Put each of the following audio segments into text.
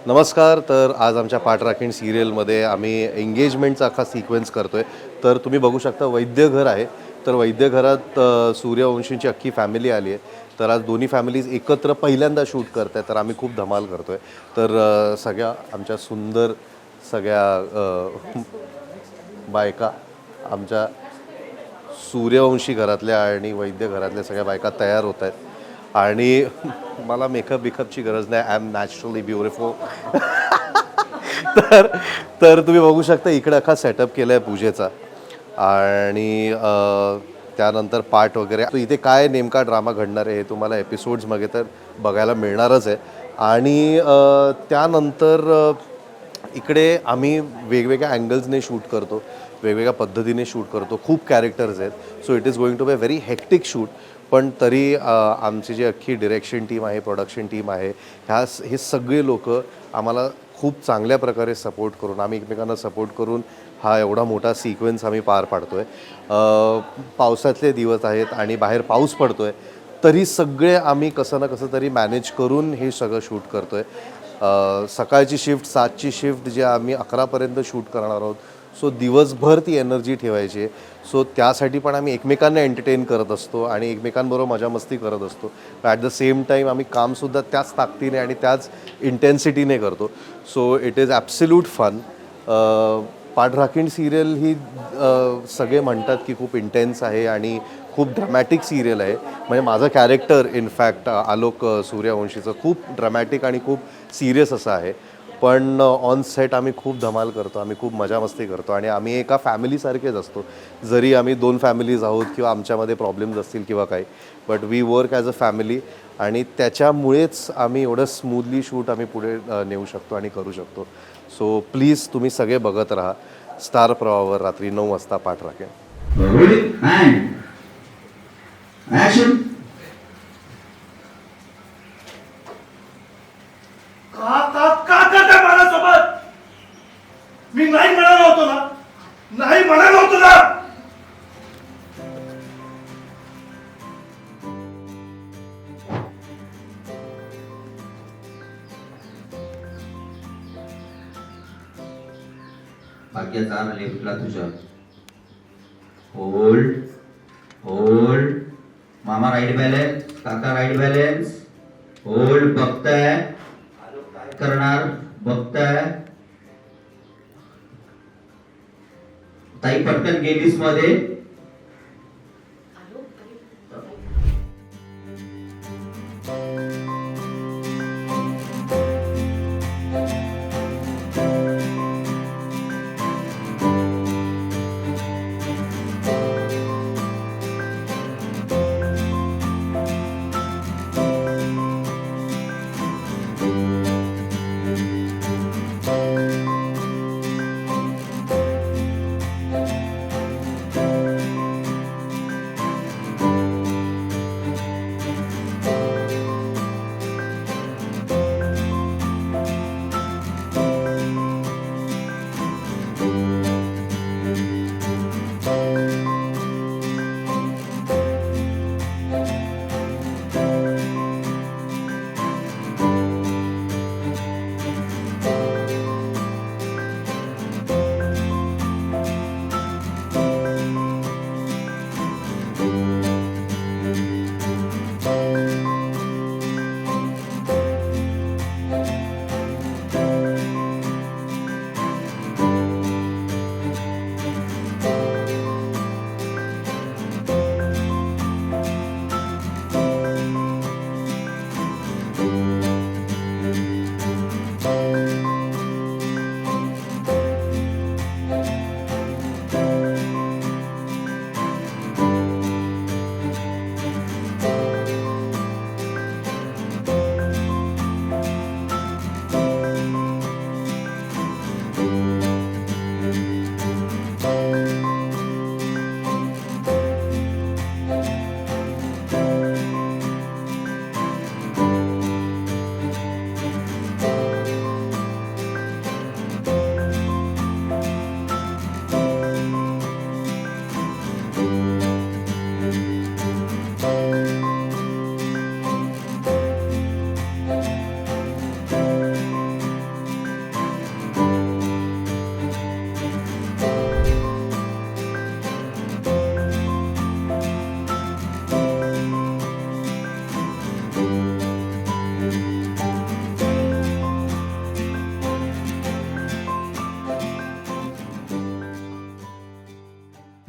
नमस्कार. तर आज आमच्या पाठराखीण सिरियलमध्ये आम्ही एंगेजमेंटचा अख्खा सिक्वेन्स करतो आहे. तर तुम्ही बघू शकता वैद्य घर आहे. तर वैद्य घरात सूर्यवंशींची अख्खी फॅमिली आली आहे. तर आज दोन्ही फॅमिलीज एकत्र पहिल्यांदा शूट करत आहेत. तर आम्ही खूप धमाल करतो आहे. तर सगळ्या आमच्या सुंदर सगळ्या बायका आमच्या सूर्यवंशी घरातल्या आणि वैद्य घरातल्या सगळ्या बायका तयार होत आहेत आणि मला मेकअपची गरज नाही. I am naturally beautiful. तर तर तुम्ही बघू शकता इकडे अख्खा सेटअप केला आहे पूजेचा आणि त्यानंतर पाठ वगैरे. तो इथे काय नेमका ड्रामा घडणार आहे हे तुम्हाला एपिसोड्समध्ये तर बघायला मिळणारच आहे. आणि त्यानंतर इकडे आम्ही वेगवेगळ्या अँगल्सने शूट करतो, वेगवेगळ्या पद्धतीने शूट करतो. खूप कॅरेक्टर्स आहेत. So it is going to be a very hectic shoot. पण तरी आमची जी अख्खी डिरेक्शन टीम आहे, प्रोडक्शन टीम आहे, हे सगळे लोक आम्हाला खूप चांगल्या प्रकारे सपोर्ट करून, आम्ही एकमेकांना सपोर्ट करून हा एवढा मोठा सिक्वेन्स आम्ही पार पाडतो आहे. पावसातले दिवस आहेत आणि बाहेर पाऊस पडतो आहे, तरी सगळे आम्ही कसं ना कसं तरी मॅनेज करून हे सगळं शूट करतो आहे. सकाळची शिफ्ट, 7ची शिफ्ट जे आम्ही 11पर्यंत शूट करणार आहोत. सो दिवसभर ती एनर्जी ठेवायची आहे. सो त्यासाठी पण आम्ही एकमेकांना एंटरटेन करत असतो आणि एकमेकांबरोबर मजा मस्ती करत असतो. ॲट द सेम टाईम आम्ही कामसुद्धा त्याच ताकदीने आणि त्याच इंटेन्सिटीने करतो. So it is absolute fun. Pathrakhin serial ही सगळे म्हणतात की खूप इंटेन्स आहे आणि खूप ड्रमॅटिक सिरियल आहे. म्हणजे माझं कॅरेक्टर इनफॅक्ट आलोक सूर्यवंशीचं खूप ड्रमॅटिक आणि खूप सिरियस असं आहे. पण ऑन सेट आम्ही खूप धमाल करतो, आम्ही खूप मजा मस्ती करतो आणि आम्ही एका फॅमिलीसारखेच असतो. जरी आम्ही 2 फॅमिलीज आहोत किंवा आमच्यामध्ये प्रॉब्लेम्स असतील किंवा काही, but we work as a family आणि त्याच्यामुळेच आम्ही एवढं स्मूथली शूट आम्ही पुढे नेऊ शकतो आणि करू शकतो. सो प्लीज तुम्ही सगळे बघत राहा स्टार प्रवाहावर रात्री 9 वाजता पाठराखीण. का का का करताय माझ्यासोबत? मी नाही म्हणालो होतो ना, नाही म्हणालो होतो ना. भाग्याचा आले कुठला तुझ्या. Hold hold. मामा राईट बॅलन्स, काका राईट बॅलन्स. होल्ड. बघताय काय करणार, बघताय. ताई पटकन गेलीस मध्ये.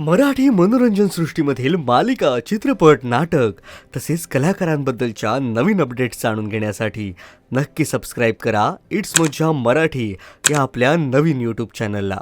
मराठी मनोरंजन सृष्टीमधील मालिका, चित्रपट, नाटक तसेच कलाकारांबद्दलच्या नवीन अपडेट्स जाणून घेण्यासाठी नक्की सबस्क्राईब करा इट्स मज्जा मराठी या आपल्या नवीन यूट्यूब चॅनलला.